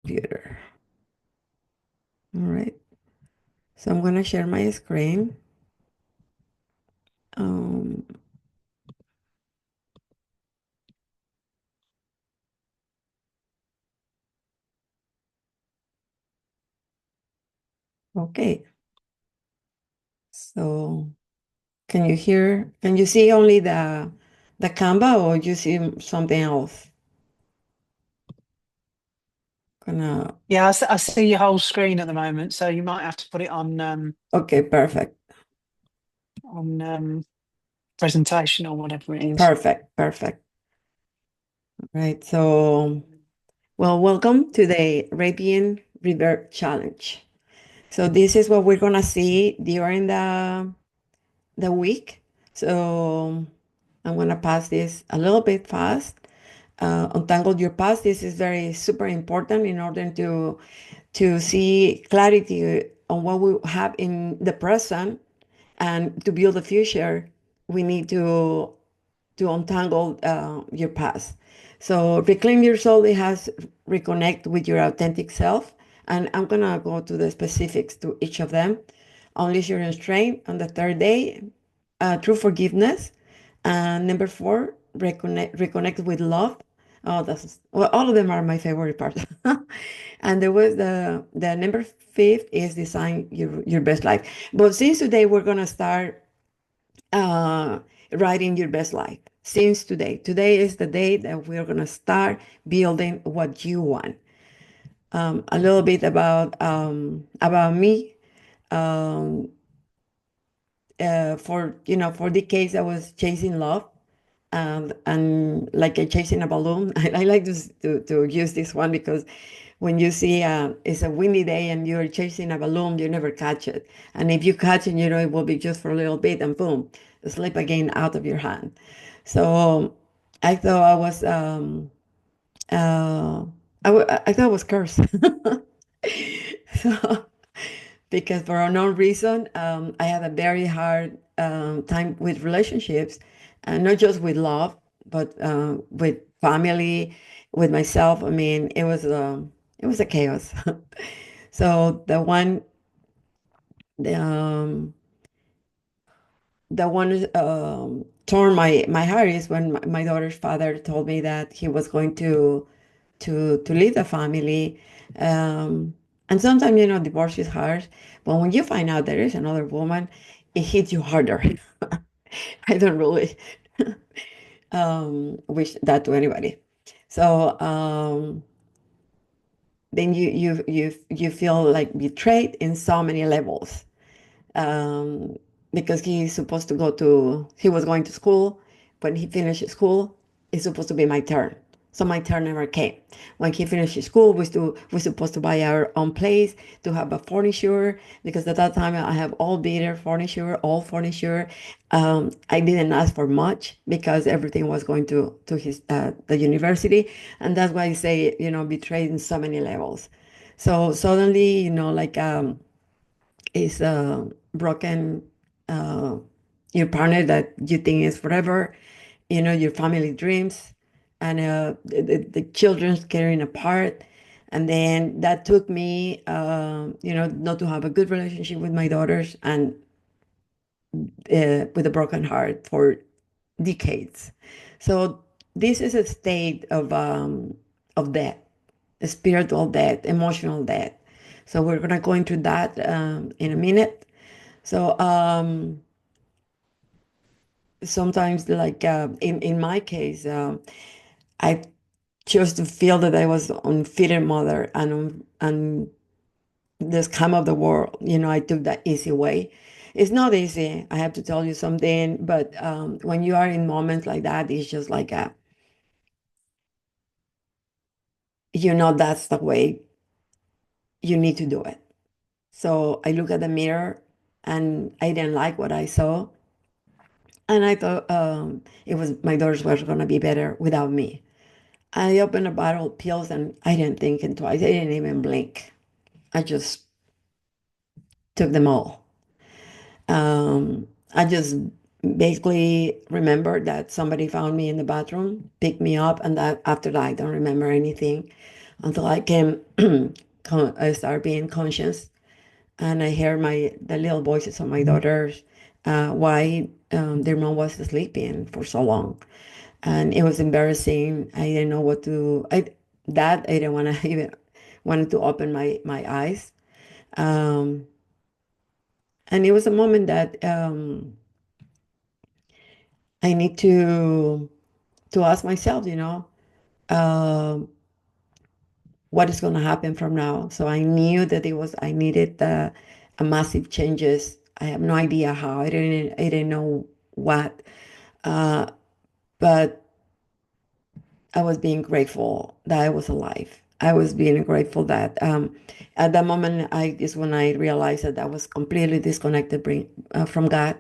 Computer. All right. So I'm going to share my screen. Um, okay. So can you see only the Canva or you see something else? Gonna, Yeah, I see your whole screen at the moment, so you might have to put it okay, perfect. on presentation or whatever it is. Perfect. Perfect. Right. So, well, welcome to the Arabian River Challenge. So this is what we're gonna see during the week. So I'm gonna pass this a little bit fast. Untangle your past. This is very super important in order to see clarity on what we have in the present and to build the future. We need to untangle your past. So reclaim your soul. It has reconnect with your authentic self. And I'm gonna go to the specifics to each of them. Unleash your strength on the third day. True forgiveness. And number four, reconnect with love. Oh, that's well, all of them are my favorite part. And there was the number fifth is design your best life. But since today we're gonna start uh, writing your best life. Since today is the day that we're gonna start building what you want. A little bit about me. Um, for for decades I was chasing love and like chasing a balloon. I like to use this one because when you see it's a windy day and you're chasing a balloon, you never catch it. And if you catch it, it will be just for a little bit and boom, slip again out of your hand. So I thought I was uh, I thought I was cursed. So because for unknown reason, I had a very hard time with relationships, and not just with love, but with family, with myself. I mean, it was a chaos. So the um, the one torn my heart is when my daughter's father told me that he was going to leave the family. Um, and sometimes, divorce is hard, but when you find out there is another woman, it hits you harder. I don't really wish that to anybody. So then you feel like betrayed in so many levels, um, because he was going to school. When he finished school, it's supposed to be my turn. So my turn never came. When he finished school, we're supposed to buy our own place, to have a furniture, because at that time I have all beater furniture, all furniture. I didn't ask for much because everything was going to his the university, and that's why I say, betrayed in so many levels. So suddenly, like is broken, uh, your partner that you think is forever, your family dreams, and the children's caring apart. And then that took me, not to have a good relationship with my daughters and with a broken heart for decades. So this is a state of death, a spiritual death, emotional death. So we're gonna go into that in a minute. So sometimes, like in my case, I chose to feel that I was unfitted mother and the scam of the world. I took that easy way. It's not easy. I have to tell you something, but when you are in moments like that, it's just like that's the way you need to do it. So I look at the mirror and I didn't like what I saw. And I thought it was my daughters were going to be better without me. I opened a bottle of pills and I didn't think it twice. I didn't even blink. I just took them all. I just basically remember that somebody found me in the bathroom, picked me up, and that after that, I don't remember anything. until I came, I started being conscious, and I heard the little voices of my daughters, why their mom was sleeping for so long, and it was embarrassing. I didn't know what to. I didn't want to even wanted to open my eyes, um, and it was a moment that I need to ask myself, um, what is going to happen from now. So I knew that I needed a massive changes. I have no idea how. I didn't know what, uh, but I was being grateful that I was alive. I was being grateful that at that moment I is when I realized that I was completely disconnected from God,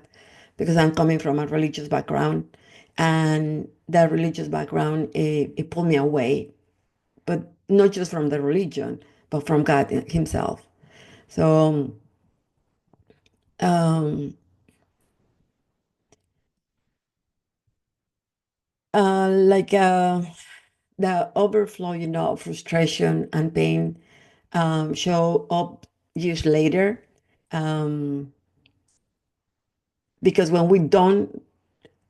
because I'm coming from a religious background, and that religious background, it pulled me away, but not just from the religion, but from God Himself. So, um, like the overflow, of frustration and pain show up years later, um, because when we don't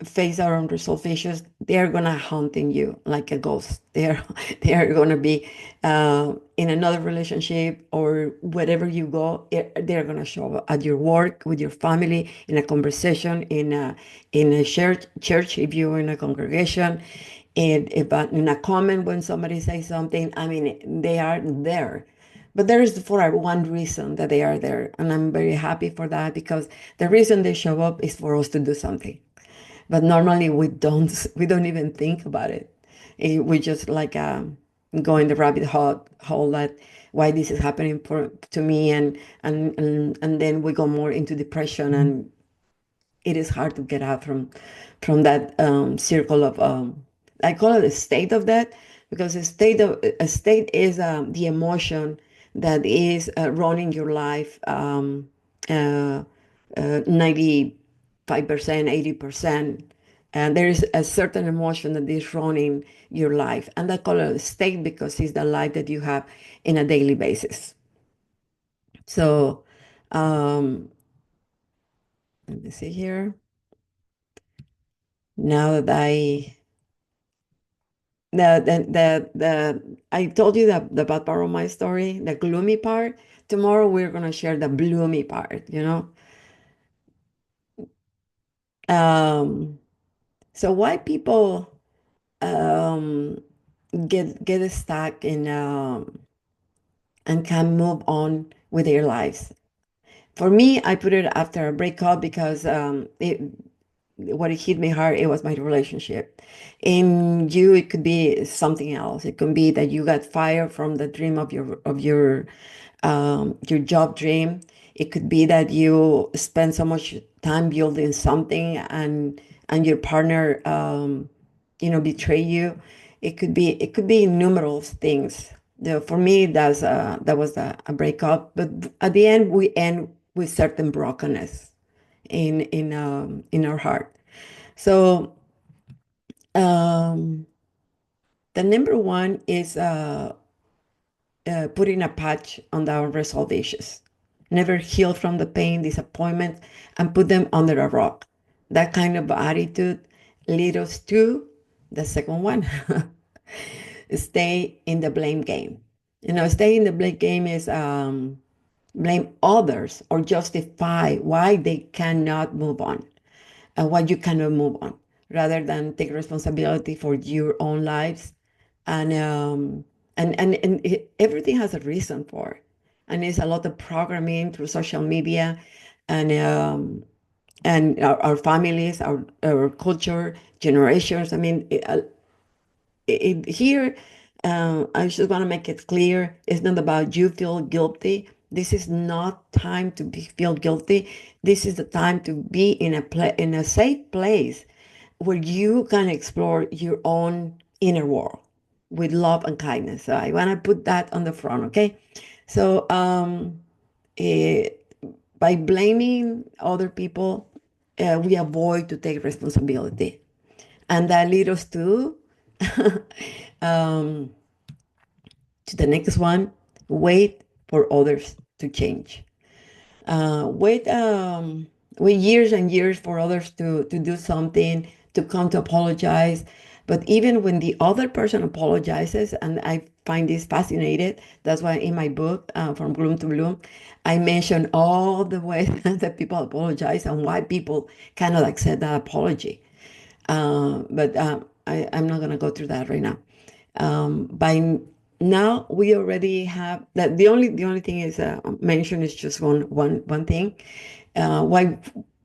face our unresolved issues, they're gonna haunting you like a ghost. They're they're gonna be in another relationship or wherever you go. They're gonna show up at your work, with your family, in a conversation, in a church if you're in a congregation, in a comment when somebody says something. I mean, they are there. But there is for one reason that they are there, and I'm very happy for that, because the reason they show up is for us to do something, but normally we don't even think about it. We just like go in the rabbit hole that why this is happening to me, and then we go more into depression, and it is hard to get out from that circle of I call it a state of that, because a state is the emotion that is running your life, uh, 95%, 80%. And there is a certain emotion that is running your life, and I call it a state because it's the life that you have in a daily basis. So um, let me see here. Now that I told you the bad part of my story, the gloomy part. Tomorrow we're gonna share the bloomy part. Um, so why people um get stuck in and can move on with their lives. For me, I put it after a breakup, because what it hit me hard, it was my relationship. In you, it could be something else. It could be that you got fired from the dream of your job dream. It could be that you spend so much time building something, and your partner betray you. It could be numerous things. For me, that was a breakup. But at the end, we end with certain brokenness in our heart. So um, the number one is putting a patch on the unresolved issues. Never heal from the pain, disappointment, and put them under a rock. That kind of attitude leads us to the second one. Stay in the blame game. Stay in the blame game is blame others or justify why they cannot move on, and why you cannot move on, rather than take responsibility for your own lives. And everything has a reason for it. And it's a lot of programming through social media, and our families, our culture, generations. I mean, here, I just want to make it clear, it's not about you feel guilty. This is not time to feel guilty. This is the time to be in a safe place where you can explore your own inner world with love and kindness. So I want to put that on the front, okay? So eh, by blaming other people, we avoid to take responsibility, and that leads us um, To the next one, wait for others to change. Wait, wait years and years for others to do something, to come to apologize. But even when the other person apologizes, and I find this fascinating, that's why in my book, From Gloom to Bloom, I mention all the ways that people apologize and why people cannot accept that apology. But I'm not going to go through that right now. By now, we already have that. The only thing is mentioned is just one thing. Why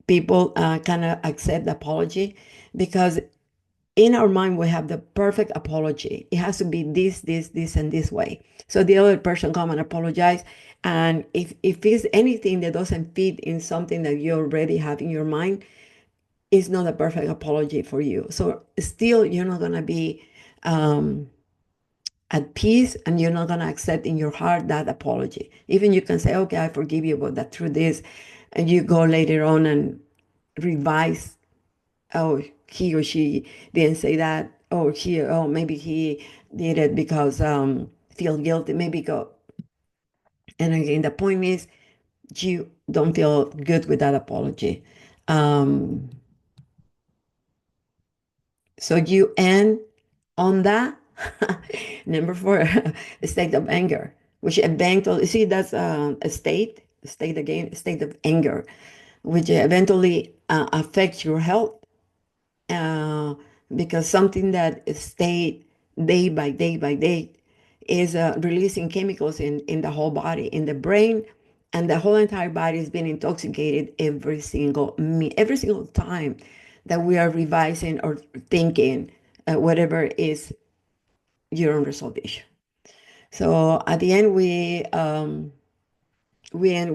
people cannot accept the apology, because in our mind we have the perfect apology. It has to be this, and this way. So the other person come and apologize, and if it's anything that doesn't fit in something that you already have in your mind, it's not a perfect apology for you. So still, you're not gonna be um, at peace, and you're not going to accept in your heart that apology. Even you can say, okay, I forgive you, but that through this, and you go later on and revise, oh, he or she didn't say that, or maybe he did it because feel guilty, maybe go. And again, the point is, you don't feel good with that apology. Um, so you end on that. Number four, a state of anger, which eventually, see, that's a state again, a state of anger, which eventually affects your health, uh, because something that is stayed day by day by day is releasing chemicals in the whole body, in the brain, and the whole entire body is being intoxicated every single time that we are revising or thinking whatever is your unresolved issue. So at the end, we end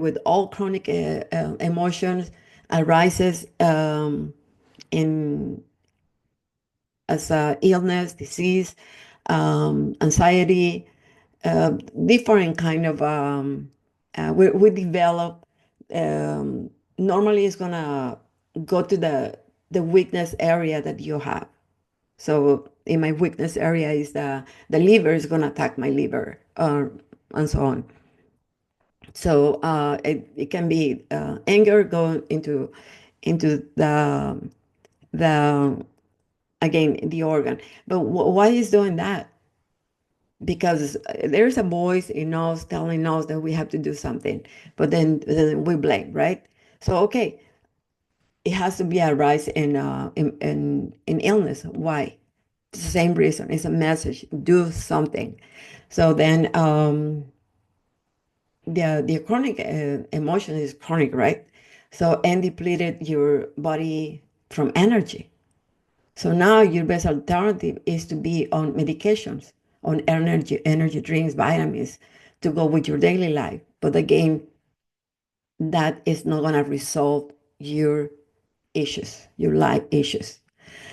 with all chronic emotions arises in as illness, disease, anxiety, uh, different kind of we develop. Um, Normally, it's gonna go to the weakness area that you have. So in my weakness area is the liver is gonna attack my liver, and so on. So it can be anger going into the again the organ. But why is doing that? Because there's a voice in us telling us that we have to do something, but then we blame, right? So okay, it has to be a rise in illness. Why? It's the same reason. It's a message. Do something. So then the chronic emotion is chronic, right? So and depleted your body from energy. So now your best alternative is to be on medications, on energy drinks, vitamins to go with your daily life. But again, that is not going to resolve your issues, your life issues.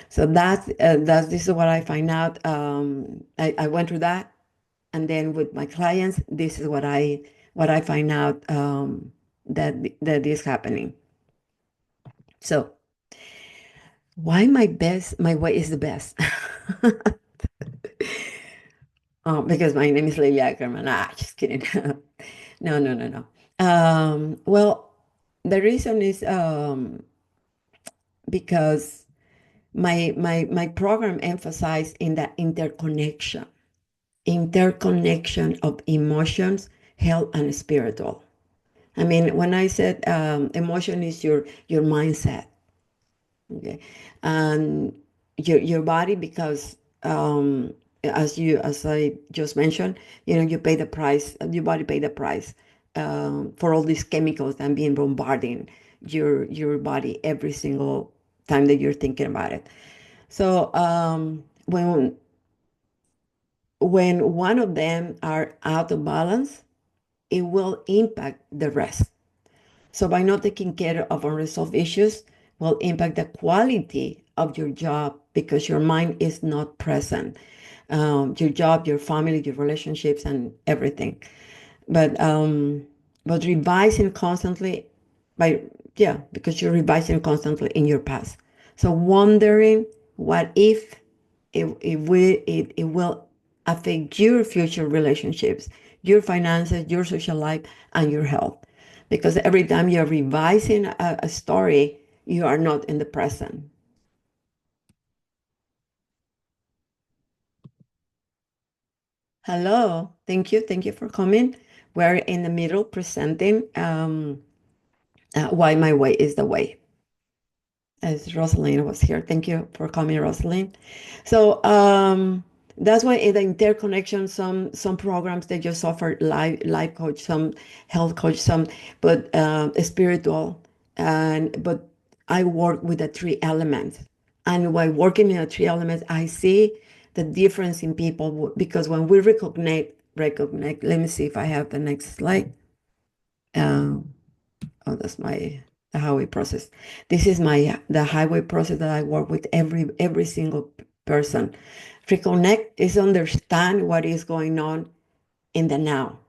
So that's this is what I find out. I went through that, and then with my clients, this is what I find out that is happening. So why my way is the best? Because my name is Leila Ackerman. Just kidding. No, no, no, no. Well, the reason is because my program emphasized in the interconnection of emotions, health, and spiritual. I mean, when I said emotion is your mindset, okay, and your body, because as I just mentioned, you pay the price. Your body pay the price for all these chemicals and being bombarding your body every single time that you're thinking about it. So when one of them are out of balance, it will impact the rest. So by not taking care of unresolved issues will impact the quality of your job because your mind is not present. Your job, your family, your relationships, and everything. But revising constantly by yeah, because you're revising constantly in your past. So wondering what if it will affect your future relationships, your finances, your social life, and your health. Because every time you're revising a story, you are not in the present. Hello, thank you for coming. We're in the middle presenting why my way is the way. As Rosalind was here, thank you for coming, Rosalind. So that's why in the interconnection, some programs they just offer life coach, some health coach, some but spiritual, and but I work with the three elements, and while working in the three elements, I see the difference in people because when we recognize. Let me see if I have the next slide. Um, oh, that's my the highway process. This is my the highway process that I work with every single person. Reconnect is understand what is going on in the now.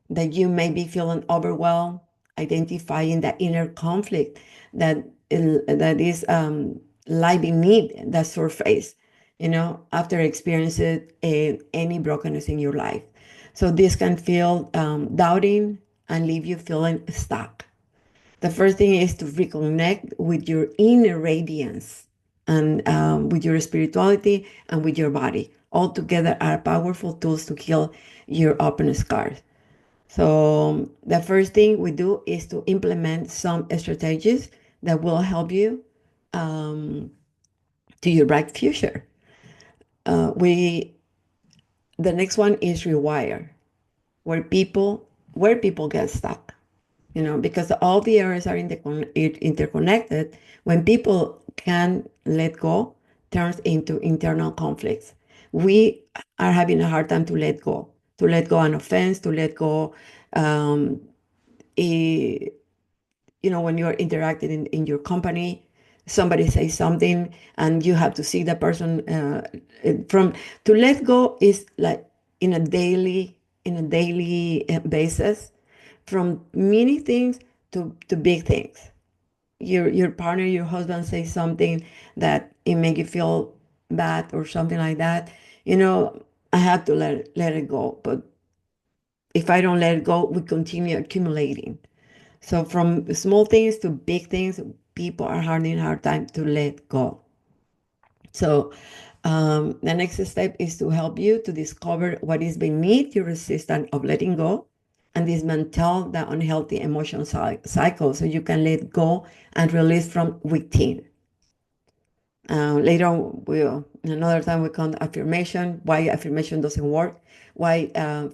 That you may be feeling overwhelmed, identifying the inner conflict that is lie beneath the surface. After experiencing any brokenness in your life. So this can feel doubting and leave you feeling stuck. The first thing is to reconnect with your inner radiance and with your spirituality and with your body. All together are powerful tools to heal your open scars. So the first thing we do is to implement some strategies that will help you um, to your bright future. We The next one is rewire, where people get stuck. Because all the areas are interconnected. When people can let go, turns into internal conflicts. We are having a hard time to let go an offense, to let go, um, a, when you're interacting in your company, somebody says something and you have to see the person from to let go is like in a daily basis from many things to big things. Your partner, your husband says something that it make you feel bad or something like that. I have to let it go. But if I don't let it go, we continue accumulating. So from small things to big things, people are having a hard time to let go. So the next step is to help you to discover what is beneath your resistance of letting go and dismantle the unhealthy emotional cycle so you can let go and release from within. Later on, another time we come to affirmation, why affirmation doesn't work, why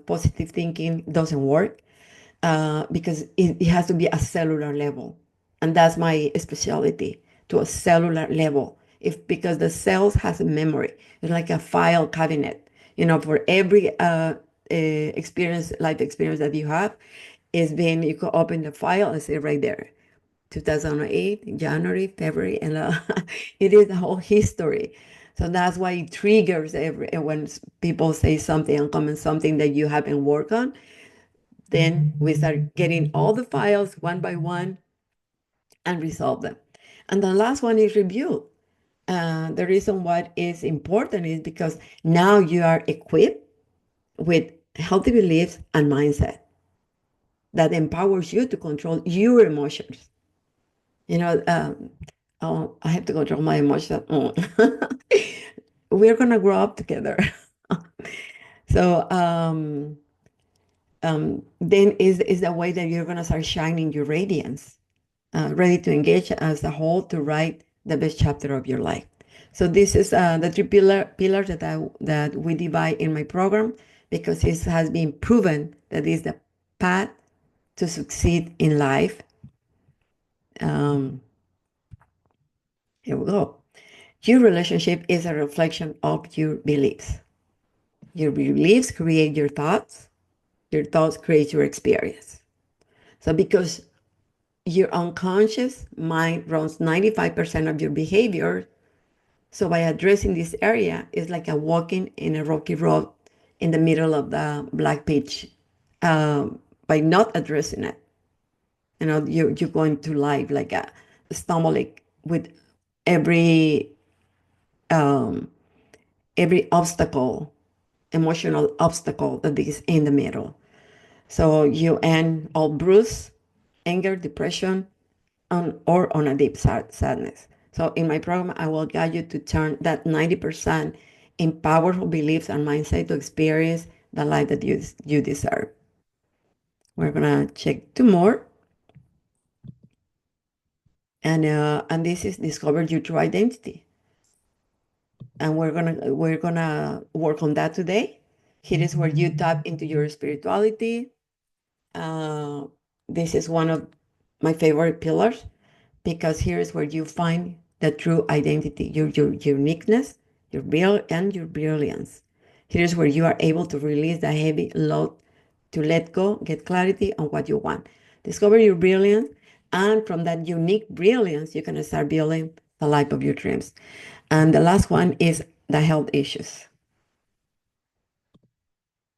positive thinking doesn't work, because it has to be a cellular level. And that's my specialty, to a cellular level. Because the cells has a memory. It's like a file cabinet. For every life experience that you have, you could open the file and say right there, 2008, January, February, and it is the whole history. So that's why it triggers when people say something and comment something that you haven't worked on. Then we start getting all the files one by one and resolve them. And the last one is review. The reason why it's important is because now you are equipped with healthy beliefs and mindset that empowers you to control your emotions. Oh, I have to control my emotions. Oh. We're going to grow up together. So then is the way that you're going to start shining your radiance, ready to engage as a whole to write the best chapter of your life. So this is the three pillars that we divide in my program because it has been proven that is the path to succeed in life. Um, Here we go. Your relationship is a reflection of your beliefs. Your beliefs create your thoughts create your experience. So because your unconscious mind runs 95% of your behavior. So by addressing this area, it's like a walking in a rocky road in the middle of the black pitch. By not addressing it, you're going to life like a stomach with every um, every obstacle emotional obstacle that is in the middle. So you end all bruise, anger, depression, or on a deep sadness. So in my program, I will guide you to turn that 90% in powerful beliefs and mindset to experience the life that you deserve. We're gonna check two more, and this is discover your true identity, and we're gonna work on that today. Here is where you tap into your spirituality. Uh, this is one of my favorite pillars because here is where you find the true identity, your uniqueness, your brilliance. Here's where you are able to release the heavy load to let go, get clarity on what you want. Discover your brilliance, and from that unique brilliance, you can start building the life of your dreams. And the last one is the health issues.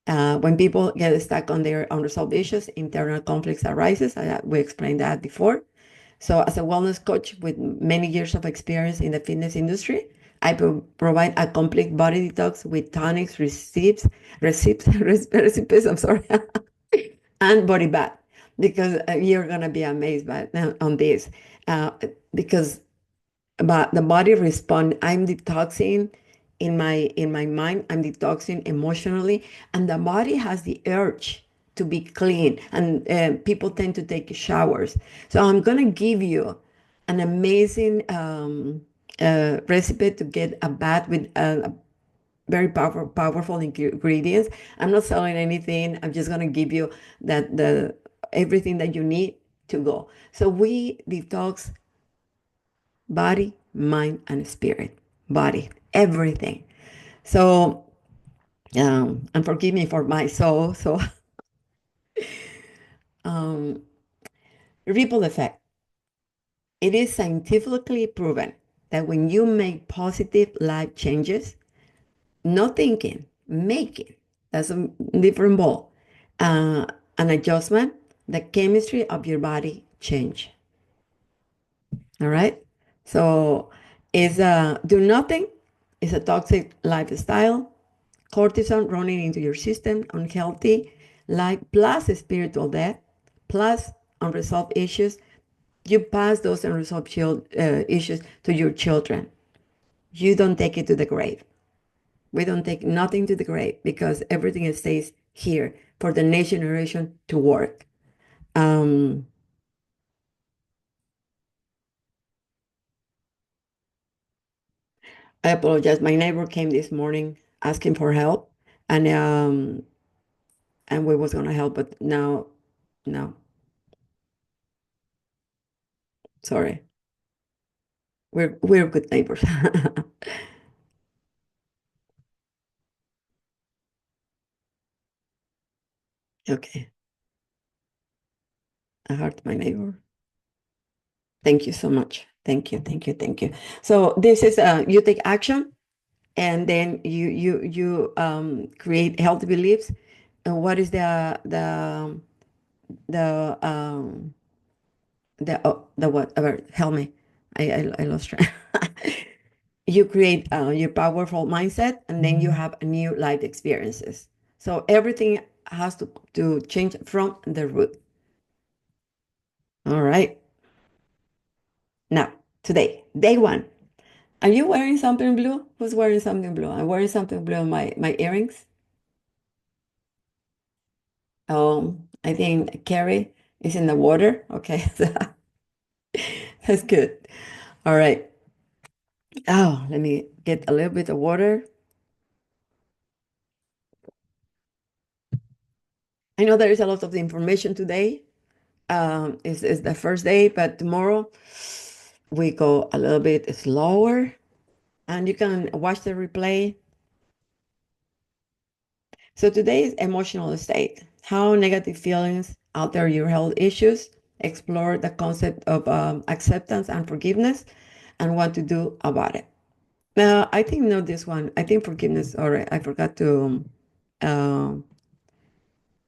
When people get stuck on their unresolved issues, internal conflicts arises. We explained that before. So, as a wellness coach with many years of experience in the fitness industry, I provide a complete body detox with tonics, recipes, I'm sorry, and body bath. Because you're gonna be amazed on this, uh, because but the body respond. I'm detoxing in my mind. I'm detoxing emotionally, and the body has the urge to be clean. And people tend to take showers. So I'm gonna give you an amazing recipe to get a bath with very powerful ingredients. I'm not selling anything. I'm just gonna give you the everything that you need to go. So we detox body, mind, and spirit. Body, everything. So, and forgive me for my soul. So, um, ripple effect. It is scientifically proven that when you make positive life changes, not thinking, making, that's a different ball. Uh, an adjustment, the chemistry of your body change. All right. So, is do nothing is a toxic lifestyle, cortisol running into your system, unhealthy life, plus spiritual death, plus unresolved issues. You pass those unresolved issues to your children. You don't take it to the grave. We don't take nothing to the grave because everything stays here for the next generation to work. Um, I apologize. My neighbor came this morning asking for help, and we was gonna help, but now, no, sorry. We're good neighbors. Okay. I heard my neighbor. Thank you so much. Thank you, thank you, thank you. So this is you take action, and then you create healthy beliefs. And what is the the what? Help me. I lost track. You create your powerful mindset, and then you have a new life experiences. So everything has to change from the root. All right. Now, today, day one. Are you wearing something blue? Who's wearing something blue? I'm wearing something blue on my earrings. I think Carrie is in the water. Okay, that's good. All right. Oh, let me get a little bit of water. I know there is a lot of information today. It's the first day, but tomorrow we go a little bit slower, and you can watch the replay. So today's emotional state, how negative feelings alter your health issues, explore the concept of acceptance and forgiveness, and what to do about it. I think not this one. I think forgiveness. All right, I forgot uh,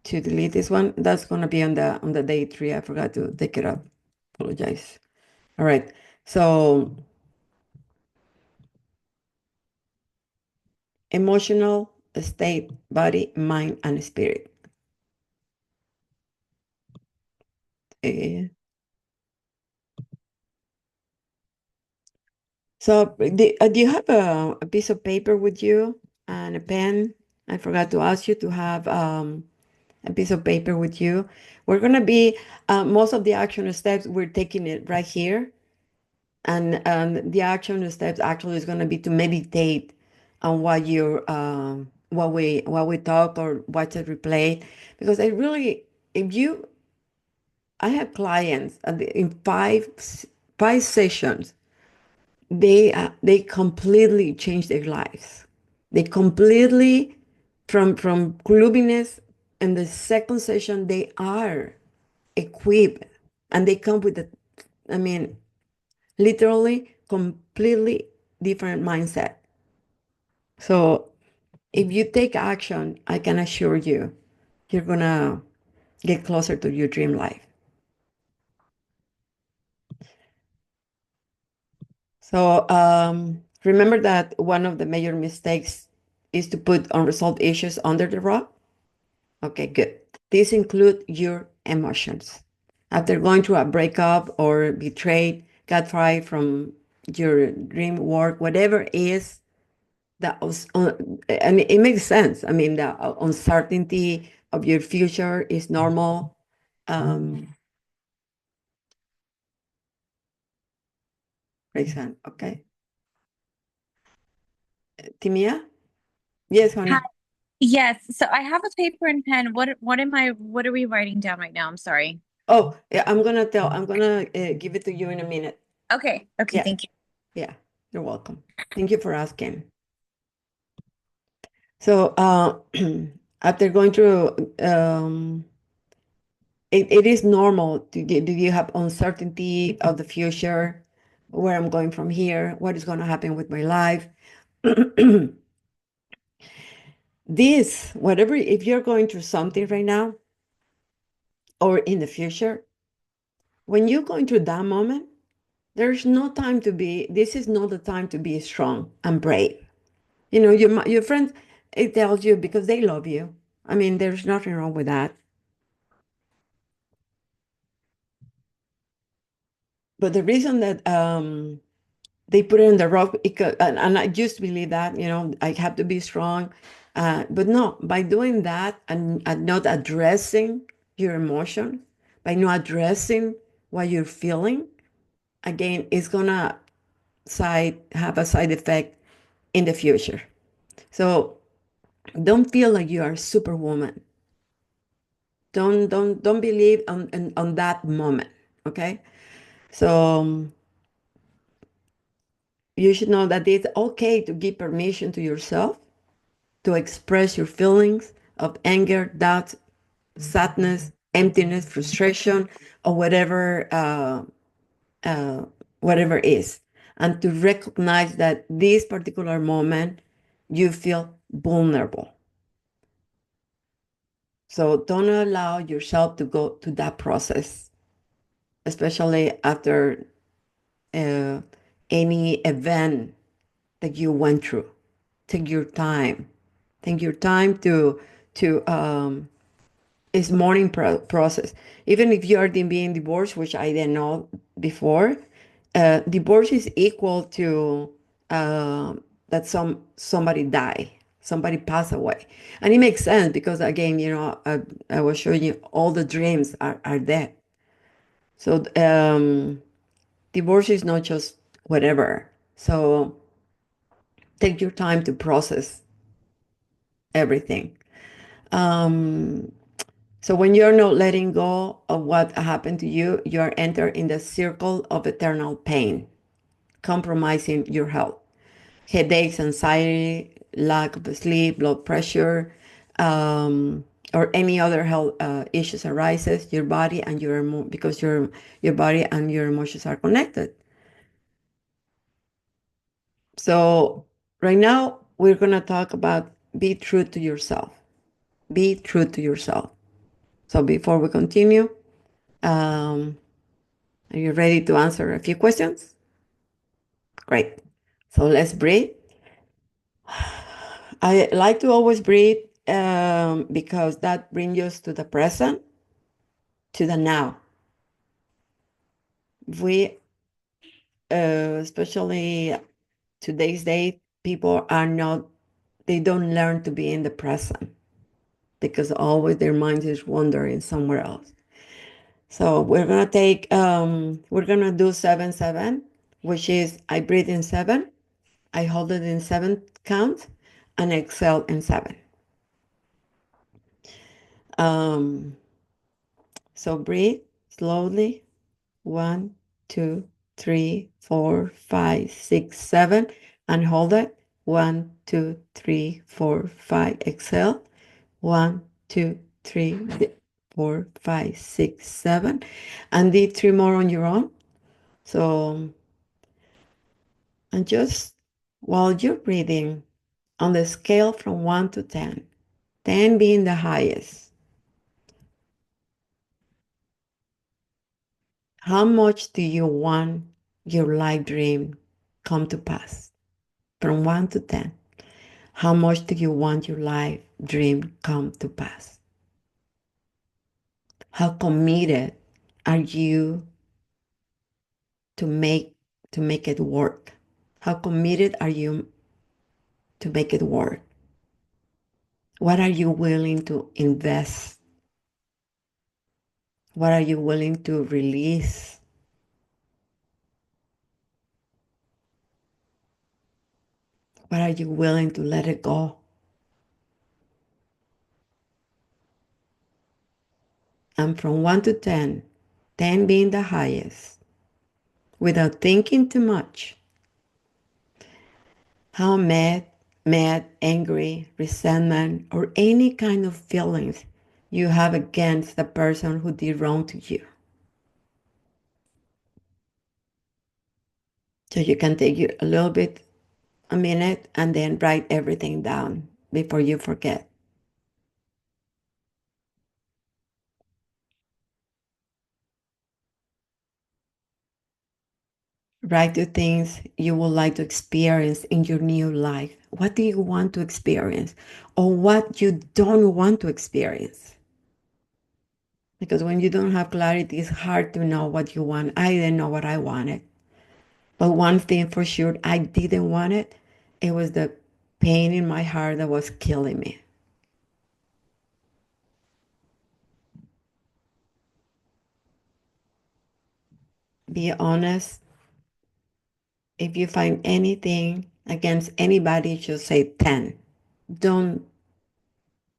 to delete this one. That's gonna be on the day three. I forgot to take it up. Apologize. All right. So emotional state, body, mind, and spirit. Eh, So, do you have a piece of paper with you and a pen? I forgot to ask you to have a piece of paper with you. We're going to be, most of the action steps, we're taking it right here. And the action steps actually is going to be to meditate on what you what we talk or watch it replay. Because I really, if you, I have clients in five sessions, they completely change their lives. They completely from gloominess. In the second session, they are equipped and they come with I mean, literally completely different mindset. So if you take action, I can assure you, you're gonna get closer to your dream life. So remember that one of the major mistakes is to put unresolved issues under the rug. Okay, good. These include your emotions. After going through a breakup or betrayed, got fired from your dream work, whatever it is, and it makes sense. I mean, the uncertainty of your future is normal. Um, Makes sense. Okay. Timia? Yes, Hi. honey. Yes. So I have a paper and pen. What are we writing down right now? I'm sorry. Oh, yeah, I'm gonna give it to you in a minute. Okay. Okay, Yeah, thank you. yeah, you're welcome. Thank you for asking. So, after going through, it is normal do you have uncertainty of the future, where I'm going from here, what is going to happen with my life? This, whatever, if you're going through something right now or in the future, when you're going through that moment, there's no time to be, this is not the time to be strong and brave. You know, your friends, it tells you because they love you. I mean, there's nothing wrong with that. But the reason that they put it in the rock because, and I just believe that, you know, I have to be strong. But no, by doing that and not addressing your emotion, by not addressing what you're feeling, again, it's gonna have a side effect in the future. So don't feel like you are superwoman. Don't believe on that moment. Okay. So you should know that it's okay to give permission to yourself to express your feelings of anger, doubt, sadness, emptiness, frustration, or uh, whatever is, and to recognize that this particular moment you feel vulnerable. So don't allow yourself to go to that process, especially after uh, any event that you went through. Take your time. Take your time to it's mourning process. Even if you are being divorced, which I didn't know before, divorce is equal to that somebody die, somebody pass away, and it makes sense because again, you know, I was showing you all the dreams are dead. So divorce is not just whatever. So take your time to process everything. Um, So when you're not letting go of what happened to you, you are entered in the circle of eternal pain, compromising your health. Headaches, anxiety, lack of sleep, blood pressure, or any other health issues arises, your body and because your body and your emotions are connected. So right now we're gonna talk about be true to yourself. Be true to yourself. So before we continue, um, are you ready to answer a few questions? Great. So let's breathe I like to always breathe because that brings us to the present, to the now. We, especially today's day, people are not, they don't learn to be in the present because always their mind is wandering somewhere else. So we're gonna do 7-7, which is I breathe in 7, I hold it in 7 count, and exhale in 7. Um, so breathe slowly. 1, 2, 3, 4, 5, 6, 7, and hold it. 1, 2, 3, 4, 5. Exhale. 1, 2, 3, 4, 5, 6, 7, and did 3 more on your own. So, and just while you're breathing, on the scale from 1 to 10, 10 being the highest, how much do you want your life dream come to pass? From 1 to 10, how much do you want your life dream come to pass? How committed are you to make it work? How committed are you to make it work? What are you willing to invest? What are you willing to release? What are you willing to let it go? And from 1 to 10, 10 being the highest, without thinking too much, how mad, angry, resentment, or any kind of feelings you have against the person who did wrong to you. So you can take you a little bit, a minute, and then write everything down before you forget. Write the things you would like to experience in your new life. What do you want to experience? Or what you don't want to experience? Because when you don't have clarity, it's hard to know what you want. I didn't know what I wanted. But one thing for sure, I didn't want it. It was the pain in my heart that was killing me. Be honest. If you find anything against anybody, just say 10. Don't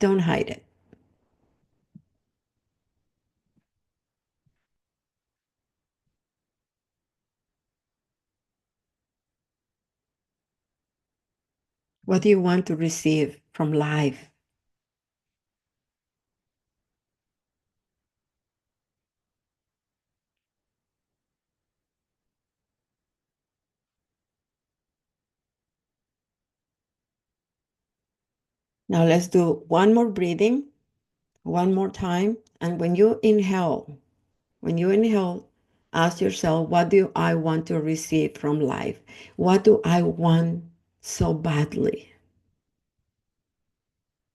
don't hide it. What do you want to receive from life? Now let's do one more breathing, one more time. And when you inhale, ask yourself, what do I want to receive from life? What do I want so badly?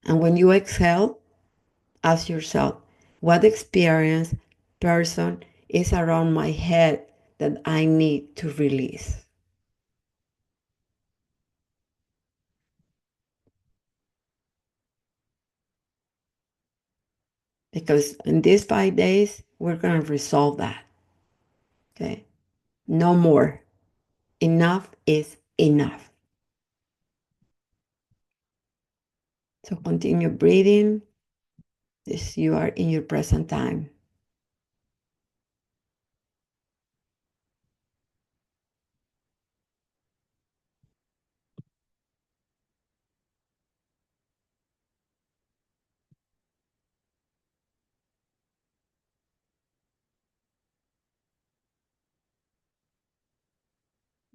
And when you exhale, ask yourself, what experience, person is around my head that I need to release? Because in these 5 days, we're going to resolve that. Okay? No more. Enough is enough. So continue breathing as you are in your present time.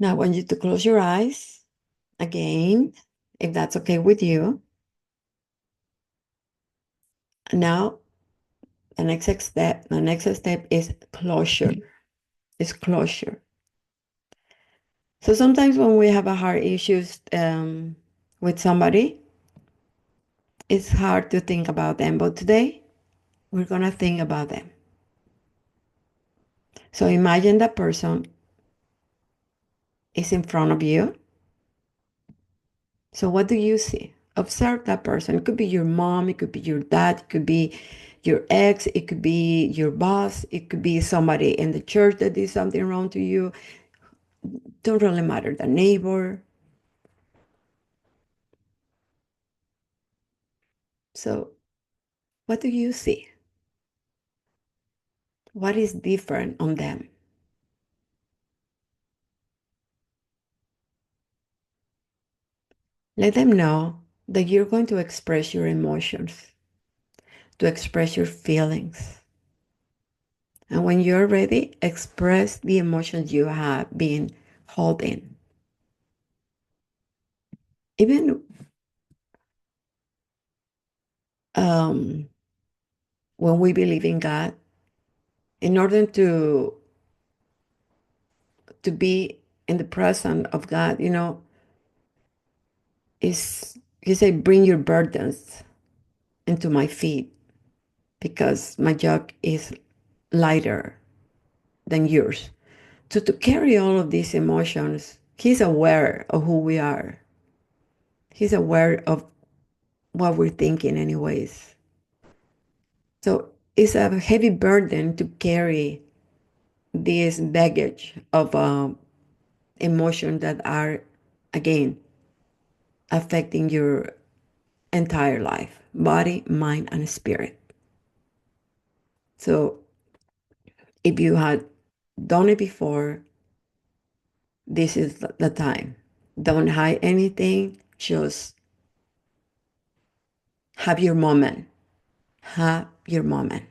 Now, I want you to close your eyes again, if that's okay with you. Now, the next step is closure. Is closure. So sometimes when we have a hard issues with somebody, it's hard to think about them, but today we're going to think about them. So imagine that person is in front of you. So what do you see? Observe that person. It could be your mom, it could be your dad, it could be your ex, it could be your boss, it could be somebody in the church that did something wrong to you. Don't really matter, the neighbor. So what do you see? What is different on them? Let them know that you're going to express your emotions, to express your feelings. And when you're ready, express the emotions you have been holding. Even when we believe in God, in order to be in the presence of God, is He say, bring your burdens into my feet because my yoke is lighter than yours. So to carry all of these emotions, He's aware of who we are. He's aware of what we're thinking anyways. So it's a heavy burden to carry this baggage of emotions that are, again, affecting your entire life, body, mind, and spirit. So if you had done it before, this is the time. Don't hide anything. Just have your moment. Have your moment.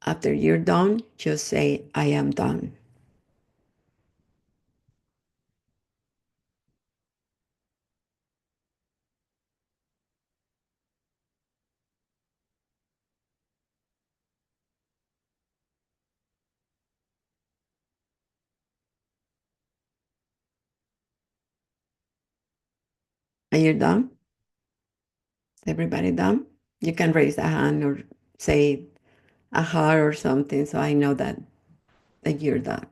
After you're done, just say, I am done. Are you done? Everybody done? You can raise a hand or say a heart or something so I know that you're done.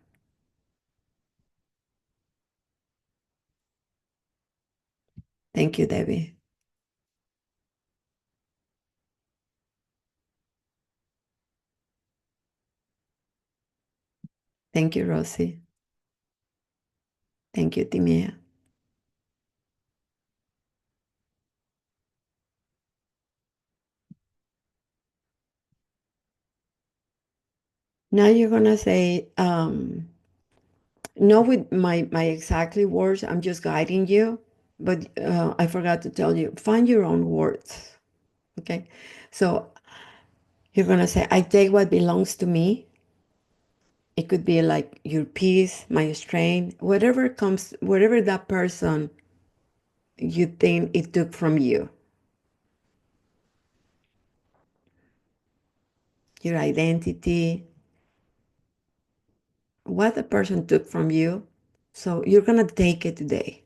Thank you, Debbie. Thank you, Rosie. Thank you, Timia. Now you're gonna say, not with my exactly words, I'm just guiding you, but I forgot to tell you, find your own words. Okay. So you're gonna say, I take what belongs to me. It could be like your peace, my strength, whatever comes, whatever that person you think it took from you, your identity, what the person took from you. So you're gonna take it today.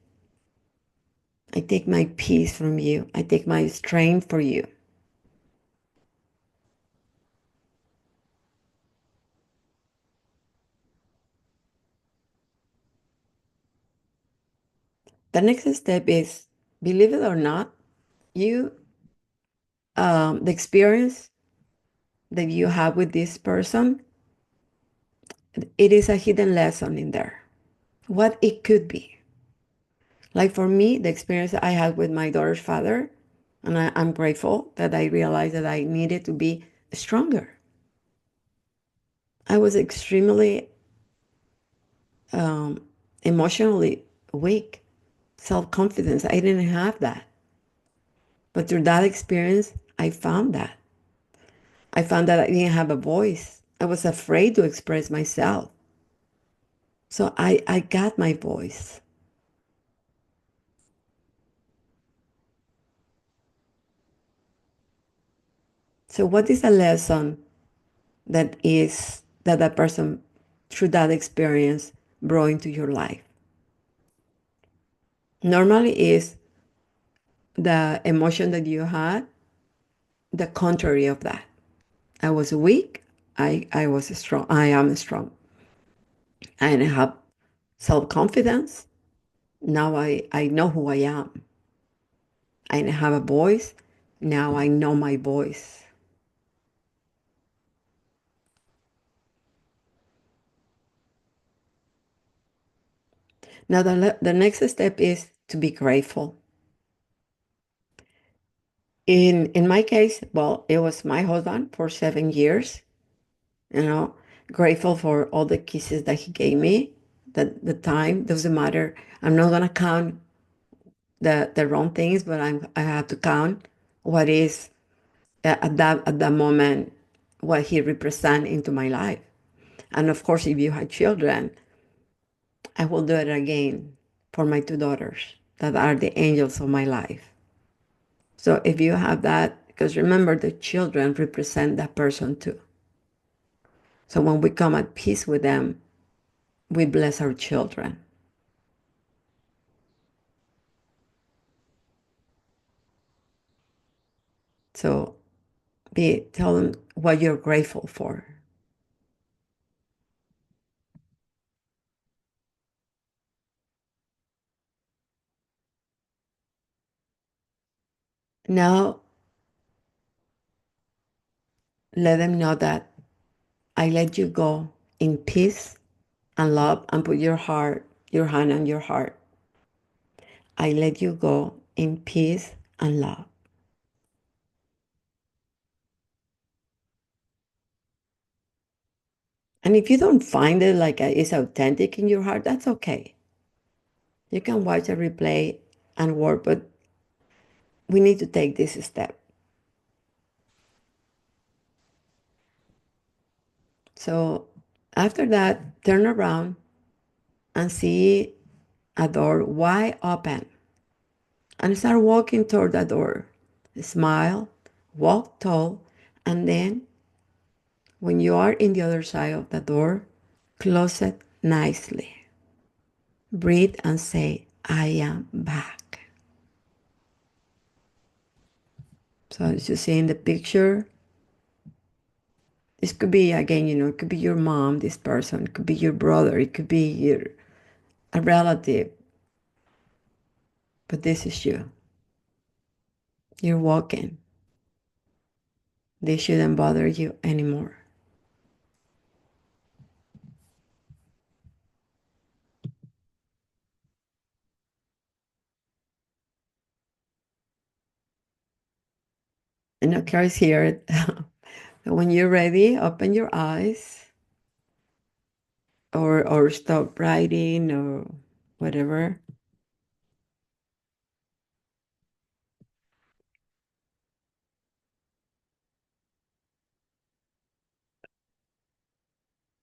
I take my peace from you. I take my strength for you. The next step is, believe it or not, you the experience that you have with this person, it is a hidden lesson in there. What it could be. Like for me, the experience I had with my daughter's father, and I'm grateful that I realized that I needed to be stronger. I was extremely um, emotionally weak, self-confidence. I didn't have that. But through that experience, I found that. I found that I didn't have a voice. I was afraid to express myself. So I got my voice. So what is a lesson that person through that experience brought into your life? Normally is the emotion that you had, the contrary of that. I was weak, I was strong, I am strong. I didn't have self-confidence. Now I know who I am. I didn't have a voice. Now I know my voice. Now the next step is to be grateful. In my case, well, it was my husband for 7 years. You know, grateful for all the kisses that he gave me. That the time doesn't matter. I'm not gonna count the wrong things, but I have to count what is at that moment what he represent into my life. And of course, if you had children, I will do it again for my two daughters that are the angels of my life. So if you have that, because remember, the children represent that person too. So when we come at peace with them, we bless our children. So tell them what you're grateful for. Now let them know that I let you go in peace and love, and put your hand on your heart. I let you go in peace and love. And if you don't find it like it's authentic in your heart, that's okay. You can watch a replay and work, but we need to take this step. So after that, turn around and see a door wide open and start walking toward that door. Smile, walk tall, and then when you are in the other side of the door, close it nicely. Breathe and say, I am back. So as you see in the picture, this could be, again, it could be your mom, this person, it could be your brother, it could be a relative, but this is you. You're walking. They shouldn't bother you anymore. And occurs here. When you're ready, open your eyes or stop writing or whatever.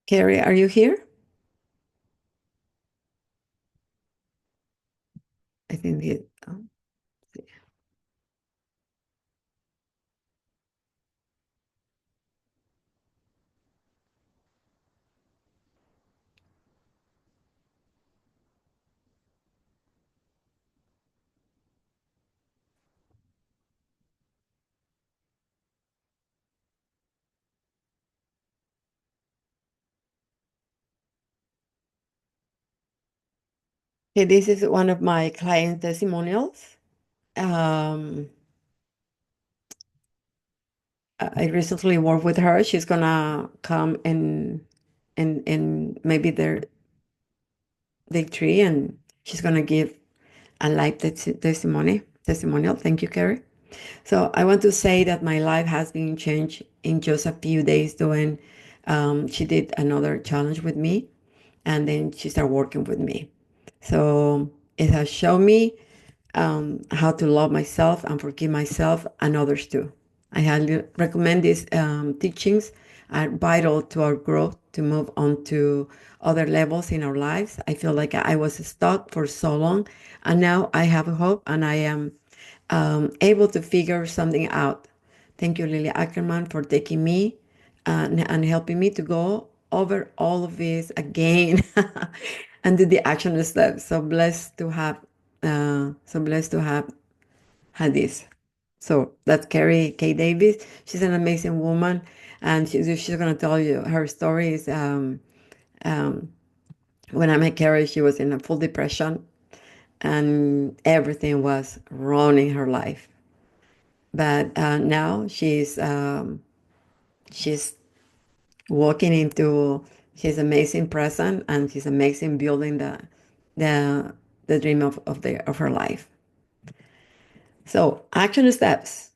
Carrie, are you here? I think it. Okay, this is one of my client testimonials. Um, I recently worked with her. She's gonna come and maybe their day three, and she's gonna give a live testimonial. Thank you, Carrie. So I want to say that my life has been changed in just a few days doing. She did another challenge with me, and then she started working with me. So it has shown me how to love myself and forgive myself and others too. I highly recommend these teachings are vital to our growth to move on to other levels in our lives. I feel like I was stuck for so long, and now I have hope and I am able to figure something out. Thank you, Lily Ackerman, for taking me and helping me to go over all of this again and do the action steps. So blessed to have had this. So that's Carrie K. Davis. She's an amazing woman, and she's gonna tell you her stories. Um, when I met Carrie, she was in a full depression, and everything was wrong in her life. But now she's walking into his amazing present, and his amazing building the the dream of her life. So action steps.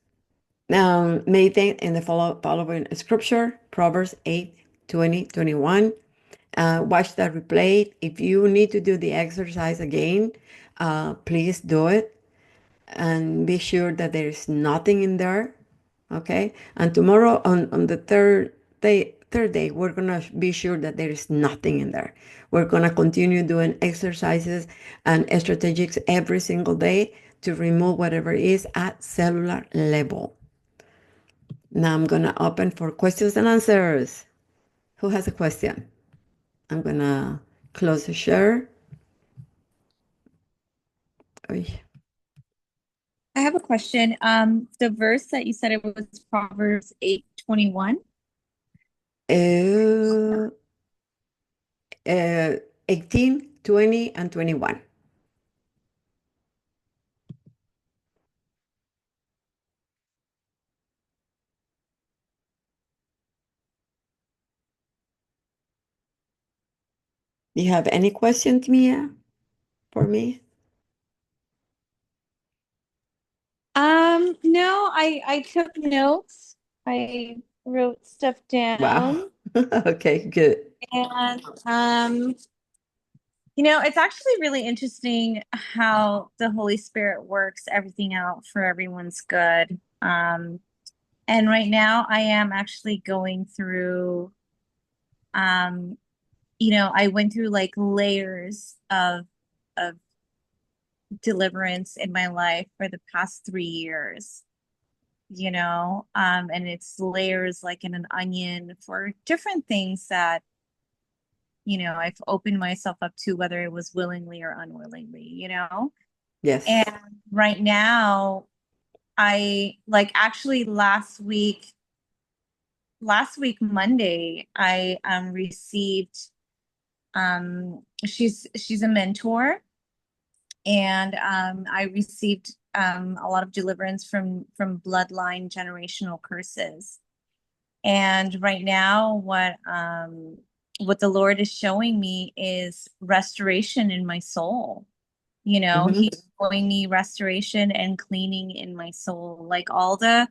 Meditate in the following scripture, Proverbs 8:20-21. Watch that replay. If you need to do the exercise again, please do it and be sure that there is nothing in there. Okay. And tomorrow on the third day, we're gonna be sure that there is nothing in there. We're gonna continue doing exercises and strategies every single day to remove whatever is at cellular level. Now I'm gonna open for questions and answers. Who has a question? I'm gonna close the share. Oy. I have a question. The verse that you said it was Proverbs 8:21. Uh, 18, 20, and 21. Do you have any questions, Mia, for me? No, I took notes. I wrote stuff Wow. down. Okay, good. And it's actually really interesting how the Holy Spirit works everything out for everyone's good. And right now I am actually going through I went through like layers of deliverance in my life for the past 3 years, and it's layers like in an onion for different things that I've opened myself up to, whether it was willingly or unwillingly. Yes. And right now, I like actually last week Monday, I received she's a mentor, and I received a lot of deliverance from bloodline generational curses. And right now, what the Lord is showing me is restoration in my soul. Hmm. He's showing me restoration and cleaning in my soul. Like all the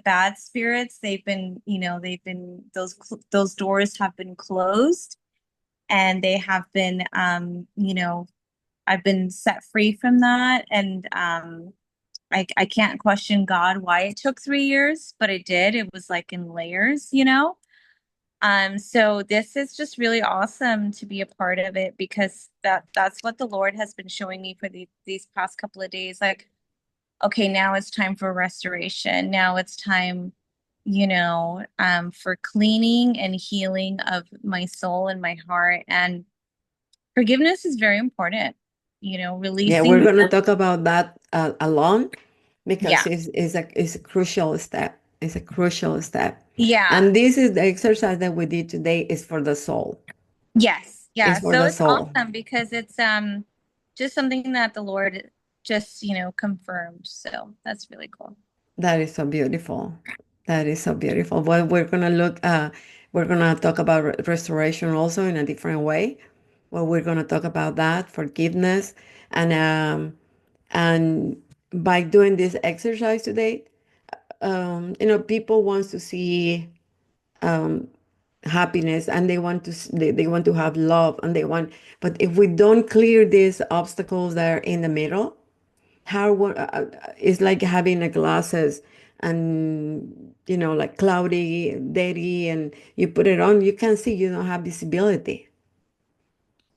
bad spirits, they've been those doors have been closed, and they have been I've been set free from that. And I can't question God why it took 3 years, but it did. It was like in layers. So this is just really awesome to be a part of it, because that's what the Lord has been showing me for these past couple of days. Like, okay, now it's time for restoration. Now it's time, for cleaning and healing of my soul and my heart. And forgiveness is very important, Yeah, we're releasing. going to talk about that alone because Yeah. it's a crucial step. It's a crucial step. Yeah. And this is the exercise that we did today is for the soul. Yes. Yeah. It's for So the it's soul. awesome because it's just something that the Lord just, confirmed. So that's really cool. That is so beautiful. That is so beautiful. Well, we're gonna talk about restoration also in a different way. Well, we're gonna talk about that forgiveness, and and by doing this exercise today, people wants to see um, happiness, and they want to have love, and they want. But if we don't clear these obstacles that are in the middle, it's like having a glasses and like cloudy, dirty, and you put it on, you can see, you don't have visibility.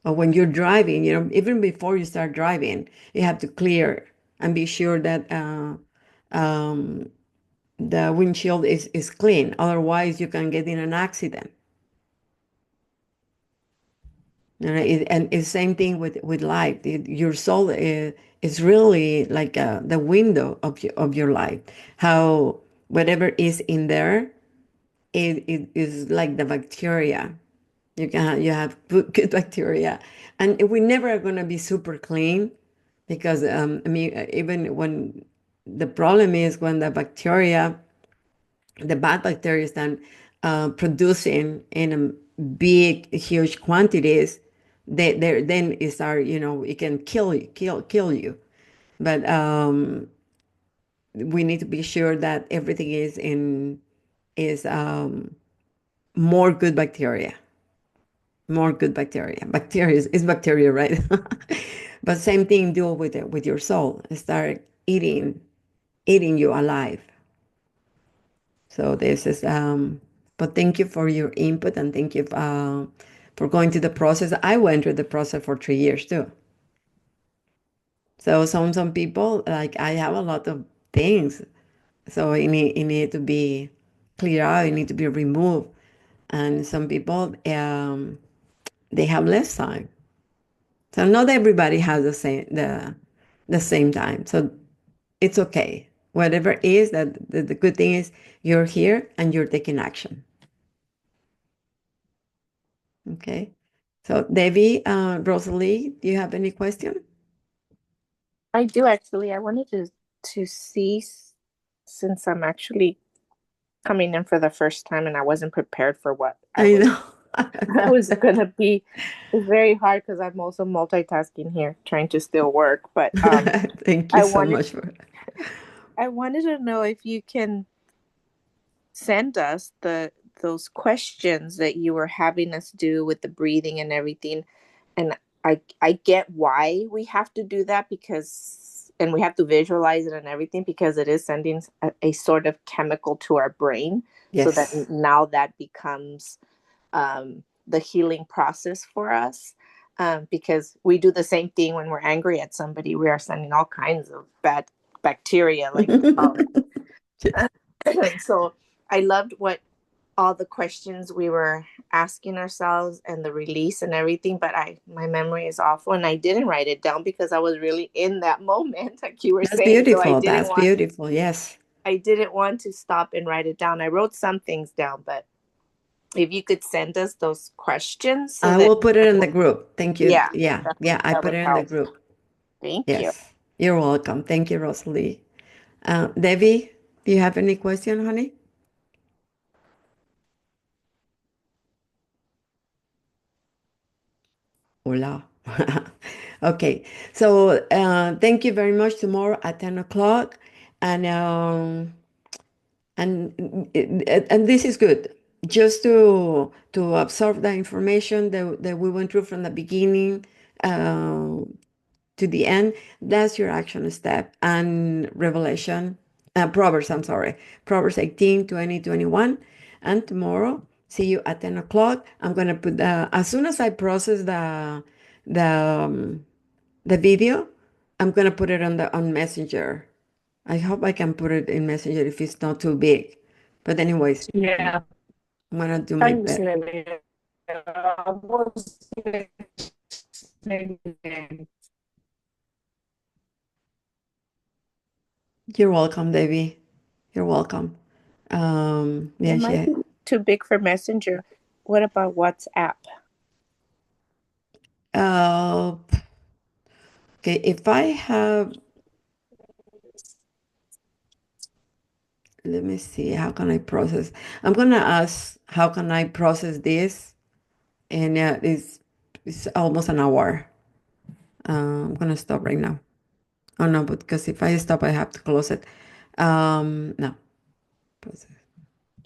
Or when you're driving, even before you start driving, you have to clear and be sure that the windshield is clean. Otherwise, you can get in an accident. And it's same thing with life. Your soul is really like the window of your life. How whatever is in there, it is like the bacteria. You have good bacteria, and we never are gonna be super clean because I mean even when the problem is when the bacteria, the bad bacteria is then producing in big huge quantities, they then it start, it can kill you. But we need to be sure that everything is more good bacteria. More good bacteria. Bacteria is bacteria, right? But same thing do with your soul. Start eating you alive. So this is but thank you for your input, and thank you for going through the process. I went through the process for 3 years too. So some people, like, I have a lot of things. So it need to be clear out, it need to be removed. And some people they have less time. So not everybody has the same time. So it's okay. Whatever is that, the good thing is you're here and you're taking action. Okay. So Debbie, Rosalie, do you have any question? I do actually. I wanted to see since I'm actually coming in for the first time and I wasn't prepared for what I know. I was gonna be. It's very hard because I'm also multitasking here, trying to still work. But Thank you I so wanted much for I wanted to know if you can send us those questions that you were having us do with the breathing and everything. And I get why we have to do that, because and we have to visualize it and everything, because it is sending a sort of chemical to our brain, so that Yes. now that becomes the healing process for us. Because we do the same thing when we're angry at somebody. We are sending all kinds of bad bacteria, like we call it. So I loved what all the questions we were asking ourselves and the release and everything, but my memory is awful and I didn't write it down because I was really in that moment, like you were That's saying. So beautiful. That's beautiful. Yes. I didn't want to stop and write it down. I wrote some things down, but if you could send us those questions so I that, will put it in the group. Thank you. yeah, Yeah. that, Yeah. I that put would it in the help. group. Thank you. Yes. You're welcome. Thank you, Rosalie. Debbie, do you have any question, honey? Hola. Okay. So thank you very much. Tomorrow at 10 o'clock. And and this is good. Just to absorb the information that we went through from the beginning to the end. That's your action step. And Proverbs, I'm sorry, Proverbs 18, 20, 21. And tomorrow, see you at 10 o'clock. I'm going to put, as soon as I process the, um, the video, I'm going to put it on Messenger. I hope I can put it in Messenger if it's not too big. But anyways, Yeah, I'm going to do my thanks, best. Lily. I was listening. You're welcome, Debbie. You're welcome. It Yes, might yeah. be too big for Messenger. What about WhatsApp? Uh, okay, if I have, let me see, how can I process? I'm gonna ask, how can I process this? And it's almost an hour. I'm gonna stop right now. Oh no, because if I stop, I have to close it. No. Process.